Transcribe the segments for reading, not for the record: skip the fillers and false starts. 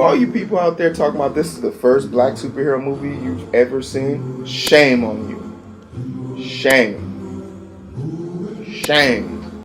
For all you people out there talking about this is the first black superhero movie you've ever seen, shame on you. Shame. Shame.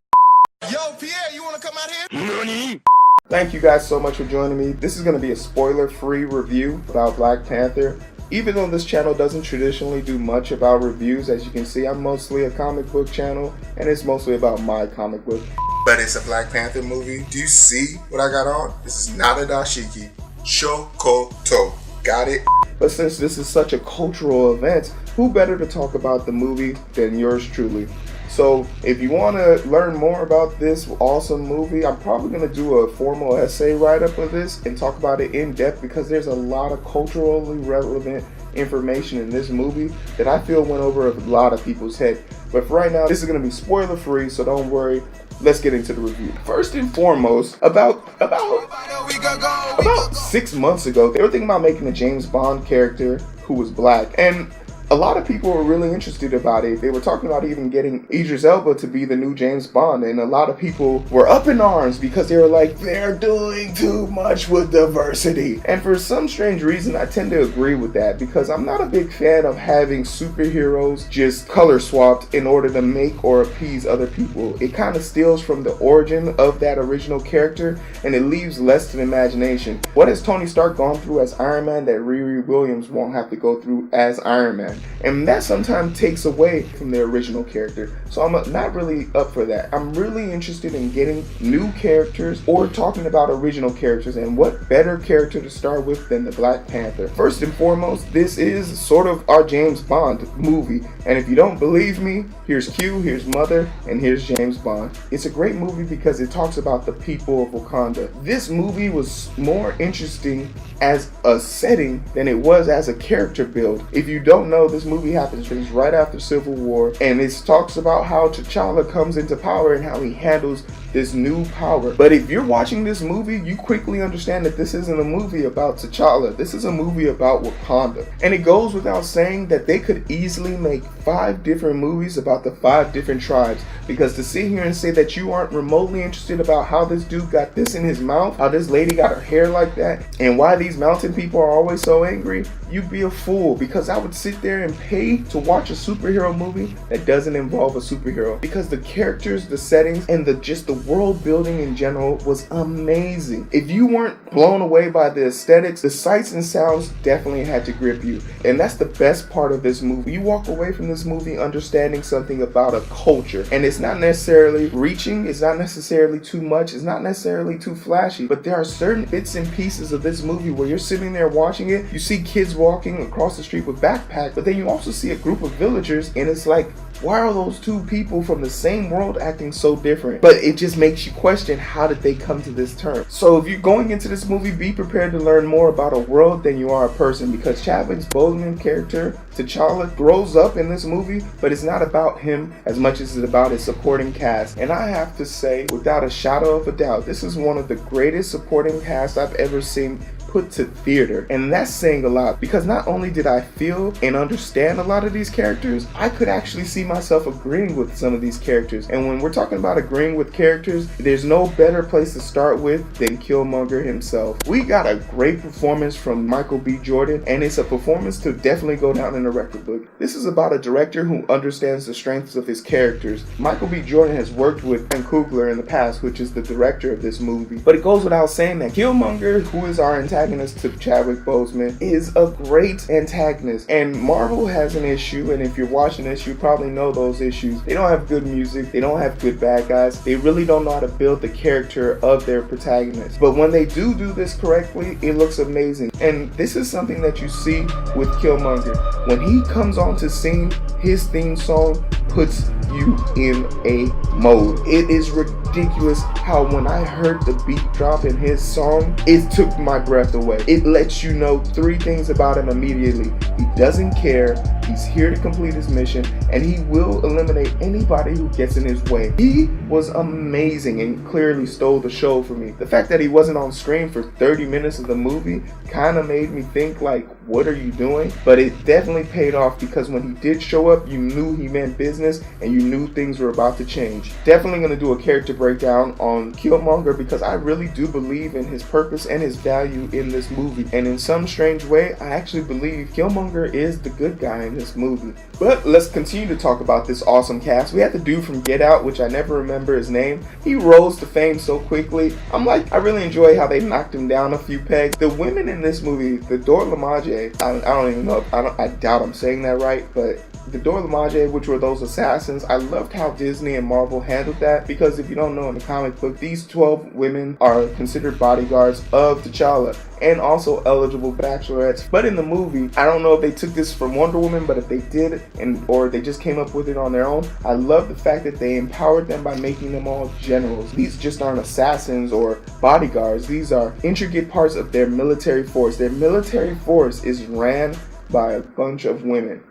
Yo, Pierre, you wanna come out here? NANI? Thank you guys so much for joining me. This is going to be a spoiler-free review about Black Panther. Even though this channel doesn't traditionally do much about reviews, as you can see, I'm mostly a comic book channel, and it's mostly about my comic book. But it's a Black Panther movie. Do you see what I got on? This is not a dashiki. Shokoto. Got it? But since this is such a cultural event, who better to talk about the movie than yours truly? So if you want to learn more about this awesome movie, I'm probably going to do a formal essay write-up of this and talk about it in depth, because there's a lot of culturally relevant information in this movie that I feel went over a lot of people's head. But for right now, this is going to be spoiler free, so don't worry. Let's get into the review. First and foremost, about 6 months ago, they were thinking about making a James Bond character who was black, and a lot of people were really interested about it. They were talking about even getting Idris Elba to be the new James Bond, and a lot of people were up in arms because they were like, they're doing too much with diversity. And for some strange reason, I tend to agree with that, because I'm not a big fan of having superheroes just color swapped in order to make or appease other people. It kind of steals from the origin of that original character, and it leaves less to the imagination. What has Tony Stark gone through as Iron Man that Riri Williams won't have to go through as Iron Man? And that sometimes takes away from the original character. So I'm not really up for that. I'm really interested in getting new characters or talking about original characters, and what better character to start with than the Black Panther. First and foremost, this is sort of our James Bond movie. And if you don't believe me, here's Q, here's Mother, and here's James Bond. It's a great movie because it talks about the people of Wakanda. This movie was more interesting as a setting than it was as a character build. If you don't know, this movie happens right after Civil War, and it talks about how T'Challa comes into power and how he handles this new power. But if you're watching this movie, you quickly understand that this isn't a movie about T'Challa. This is a movie about Wakanda. And it goes without saying that they could easily make 5 different movies about the 5 different tribes, because to sit here and say that you aren't remotely interested about how this dude got this in his mouth, how this lady got her hair like that, and why these mountain people are always so angry, you'd be a fool. Because I would sit there and pay to watch a superhero movie that doesn't involve a superhero, because the characters, the settings, and just the world building in general was amazing. If you weren't blown away by the aesthetics, the sights and sounds definitely had to grip you, and that's the best part of this movie. You walk away from this movie understanding something about a culture, and it's not necessarily reaching, it's not necessarily too much, it's not necessarily too flashy, but there are certain bits and pieces of this movie where you're sitting there watching it, you see kids walking across the street with backpacks, but then you also see a group of villagers, and it's like, why are those two people from the same world acting so different? But it just makes you question, how did they come to this term? So if you're going into this movie, be prepared to learn more about a world than you are a person, because Chadwick Boseman's character, T'Challa, grows up in this movie, but it's not about him as much as it's about his supporting cast. And I have to say, without a shadow of a doubt, this is one of the greatest supporting casts I've ever seen put to theater. And that's saying a lot, because not only did I feel and understand a lot of these characters, I could actually see myself agreeing with some of these characters. And when we're talking about agreeing with characters, there's no better place to start with than Killmonger himself. We got a great performance from Michael B. Jordan, and it's a performance to definitely go down in the record book. This is about a director who understands the strengths of his characters. Michael B. Jordan has worked with Ryan Coogler in the past, which is the director of this movie. But it goes without saying that Killmonger, who is our antagonist to Chadwick Boseman, is a great antagonist. And Marvel has an issue, and if you're watching this, you probably know those issues. They don't have good music, they don't have good bad guys, they really don't know how to build the character of their protagonist. But when they do this correctly, it looks amazing. And this is something that you see with Killmonger. When he comes onto scene, his theme song puts you in a mode. It is ridiculous how when I heard the beat drop in his song, it took my breath away. It lets you know 3 things about him immediately. He doesn't care, he's here to complete his mission, and he will eliminate anybody who gets in his way. He was amazing and clearly stole the show for me. The fact that he wasn't on screen for 30 minutes of the movie kind of made me think, like, what are you doing? But it definitely paid off, because when he did show up, you knew he meant business and you knew things were about to change. Definitely going to do a character breakdown on Killmonger because I really do believe in his purpose and his value in this movie. And in some strange way, I actually believe Killmonger is the good guy in this movie. But let's continue to talk about this awesome cast. We had the dude from Get Out, which I never remember his name. He rose to fame so quickly. I really enjoy how they knocked him down a few pegs. The women in this movie, the Dora Milaje, I don't even know, I doubt I'm saying that right, but the Dora Milaje, which were those assassins, I loved how Disney and Marvel handled that, because if you don't know, in the comic book, these 12 women are considered bodyguards of T'Challa and also eligible bachelorettes. But in the movie, I don't know if they took this from Wonder Woman, but if they did, or they just came up with it on their own, I love the fact that they empowered them by making them all generals. These just aren't assassins or bodyguards. These are intricate parts of their military force. Their military force is ran by a bunch of women.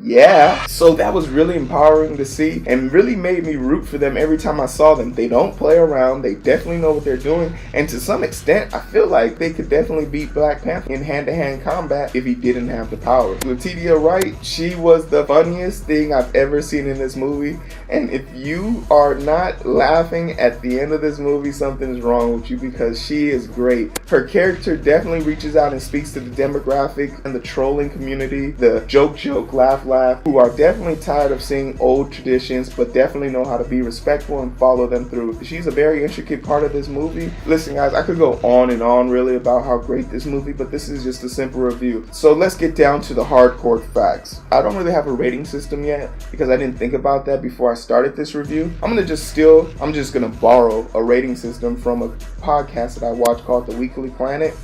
Yeah, so that was really empowering to see and really made me root for them every time I saw them. They don't play around, they definitely know what they're doing, and to some extent I feel like they could definitely beat Black Panther in hand-to-hand combat if he didn't have the power. Letitia Wright, she was the funniest thing I've ever seen in this movie, and if you are not laughing at the end of this movie, something's wrong with you, because she is great. Her character definitely reaches out and speaks to the demographic and the trolling community, the joke, laugh, who are definitely tired of seeing old traditions but definitely know how to be respectful and follow them through. She's a very intricate part of this movie. Listen guys, I could go on and on really about how great this movie, but this is just a simple review. So let's get down to the hardcore facts. I don't really have a rating system yet because I didn't think about that before I started this review. I'm just gonna borrow a rating system from a podcast that I watch called The Weekly Planet.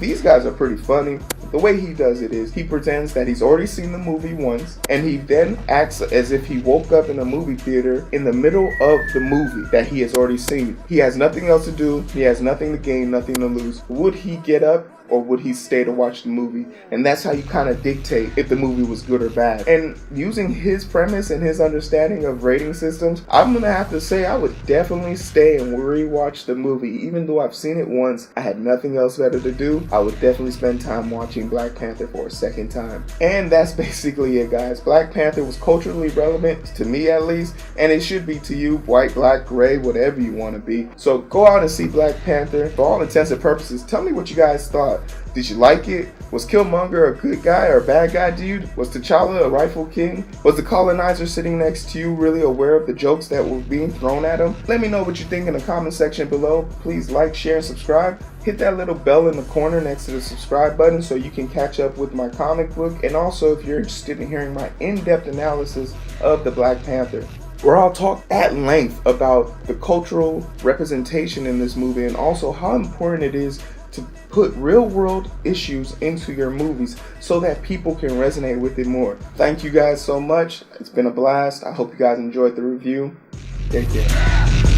These guys are pretty funny. The way he does it is he pretends that he's already seen the movie once, and he then acts as if he woke up in a movie theater in the middle of the movie that he has already seen. He has nothing else to do, he has nothing to gain, nothing to lose. Would he get up or would he stay to watch the movie? And that's how you kind of dictate if the movie was good or bad. And using his premise and his understanding of rating systems, I'm gonna have to say I would definitely stay and rewatch the movie. Even though I've seen it once, I had nothing else better to do, I would definitely spend time watching Black Panther for a second time. And that's basically it guys. Black Panther was culturally relevant, to me at least, and it should be to you, white, black, gray, whatever you want to be. So go out and see Black Panther. For all intents and purposes, tell me what you guys thought. Did you like it? Was Killmonger a good guy or a bad guy, dude? Was T'Challa a rightful king? Was the colonizer sitting next to you really aware of the jokes that were being thrown at him? Let me know what you think in the comment section below. Please like, share, and subscribe. Hit that little bell in the corner next to the subscribe button so you can catch up with my comic book. And also, if you're interested in hearing my in-depth analysis of the Black Panther, where I'll talk at length about the cultural representation in this movie and also how important it is to put real world issues into your movies so that people can resonate with it more. Thank you guys so much. It's been a blast. I hope you guys enjoyed the review. Take care.